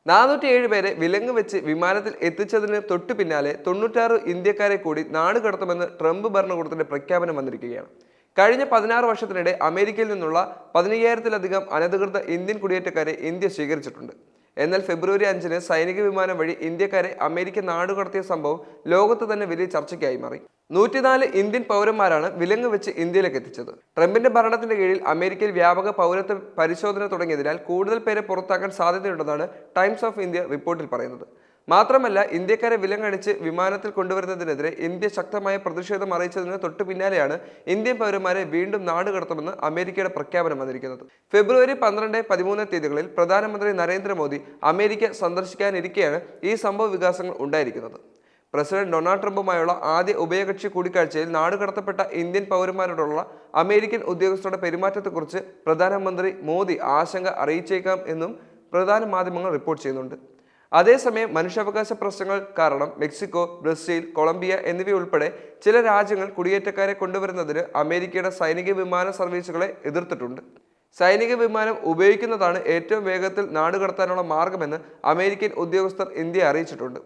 407 പേരെ വിലങ്ങ് വെച്ച് വിമാനത്തിൽ എത്തിച്ചതിന് തൊട്ടു പിന്നാലെ 96 ഇന്ത്യക്കാരെ കൂടി നാട് കടത്തുമെന്ന് ട്രംപ് ഭരണകൂടത്തിന്റെ പ്രഖ്യാപനം വന്നിരിക്കുകയാണ്. കഴിഞ്ഞ 16 വർഷത്തിനിടെ അമേരിക്കയിൽ നിന്നുള്ള 15,000-ലധികം അനധികൃത ഇന്ത്യൻ കുടിയേറ്റക്കാരെ ഇന്ത്യ സ്വീകരിച്ചിട്ടുണ്ട്. എന്നാൽ ഫെബ്രുവരി 5-ന് സൈനിക വിമാനം വഴി ഇന്ത്യക്കാരെ അമേരിക്ക നാടുകടത്തിയ സംഭവം ലോകത്ത് തന്നെ വലിയ ചർച്ചയ്ക്കായി മാറി. 104 ഇന്ത്യൻ പൗരന്മാരാണ് വിലങ്ങ് വെച്ച് ഇന്ത്യയിലേക്ക് എത്തിച്ചത്. ട്രംപിന്റെ ഭരണത്തിന്റെ കീഴിൽ അമേരിക്കയിൽ വ്യാപക പൗരത്വ പരിശോധന തുടങ്ങിയതിനാൽ കൂടുതൽ പേരെ പുറത്താക്കാൻ സാധ്യതയുണ്ടെന്നാണ് ടൈംസ് ഓഫ് ഇന്ത്യ റിപ്പോർട്ടിൽ പറയുന്നത്. മാത്രമല്ല, ഇന്ത്യക്കാരെ വിലങ്ങടിച്ച് വിമാനത്തിൽ കൊണ്ടുവരുന്നതിനെതിരെ ഇന്ത്യ ശക്തമായ പ്രതിഷേധം അറിയിച്ചതിന് തൊട്ടു പിന്നാലെയാണ് ഇന്ത്യൻ പൗരന്മാരെ വീണ്ടും നാട് കടത്തുമെന്ന് അമേരിക്കയുടെ പ്രഖ്യാപനം വന്നിരിക്കുന്നത്. ഫെബ്രുവരി 12, 13 തീയതികളിൽ പ്രധാനമന്ത്രി നരേന്ദ്രമോദി അമേരിക്ക സന്ദർശിക്കാനിരിക്കെയാണ് ഈ സംഭവ വികാസങ്ങൾ ഉണ്ടായിരിക്കുന്നത്. പ്രസിഡന്റ് ഡൊണാൾഡ് ട്രംപുമായുള്ള ആദ്യ ഉഭയകക്ഷി കൂടിക്കാഴ്ചയിൽ നാടുകടത്തപ്പെട്ട ഇന്ത്യൻ പൗരന്മാരോടുള്ള അമേരിക്കൻ ഉദ്യോഗസ്ഥരുടെ പെരുമാറ്റത്തെക്കുറിച്ച് പ്രധാനമന്ത്രി മോദി ആശങ്ക അറിയിച്ചേക്കാം എന്നും പ്രധാന മാധ്യമങ്ങൾ റിപ്പോർട്ട് ചെയ്യുന്നുണ്ട്. അതേസമയം മനുഷ്യാവകാശ പ്രശ്നങ്ങൾ കാരണം മെക്സിക്കോ, ബ്രസീൽ, കൊളംബിയ എന്നിവയുൾപ്പെടെ ചില രാജ്യങ്ങൾ കുടിയേറ്റക്കാരെ കൊണ്ടുവരുന്നതിന് അമേരിക്കയുടെ സൈനിക വിമാന സർവീസുകളെ എതിർത്തിട്ടുണ്ട്. സൈനിക വിമാനം ഉപയോഗിക്കുന്നതാണ് ഏറ്റവും വേഗത്തിൽ നാടുകടത്താനുള്ള മാർഗമെന്ന് അമേരിക്കൻ ഉദ്യോഗസ്ഥർ ഇന്ത്യയെ അറിയിച്ചിട്ടുണ്ട്.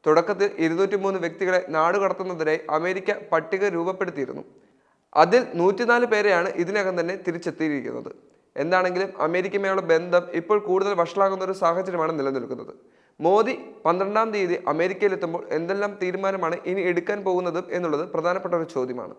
തുടക്കത്തിൽ 203 വ്യക്തികളെ നാടുകടത്തുന്നതിനായി അമേരിക്ക പട്ടിക രൂപപ്പെടുത്തിയിരുന്നു. അതിൽ 104 പേരെയാണ് ഇതിനകം തന്നെ തിരിച്ചെത്തിയിരിക്കുന്നത്. എന്താണെങ്കിലും അമേരിക്കയുമായുള്ള ബന്ധം ഇപ്പോൾ കൂടുതൽ വഷളാകുന്ന ഒരു സാഹചര്യമാണ് നിലനിൽക്കുന്നത്. മോദി 12-ാം തീയതി അമേരിക്കയിലെത്തുമ്പോൾ എന്തെല്ലാം തീരുമാനമാണ് ഇനി എടുക്കാൻ പോകുന്നത് എന്നുള്ളത് പ്രധാനപ്പെട്ട ഒരു ചോദ്യമാണ്.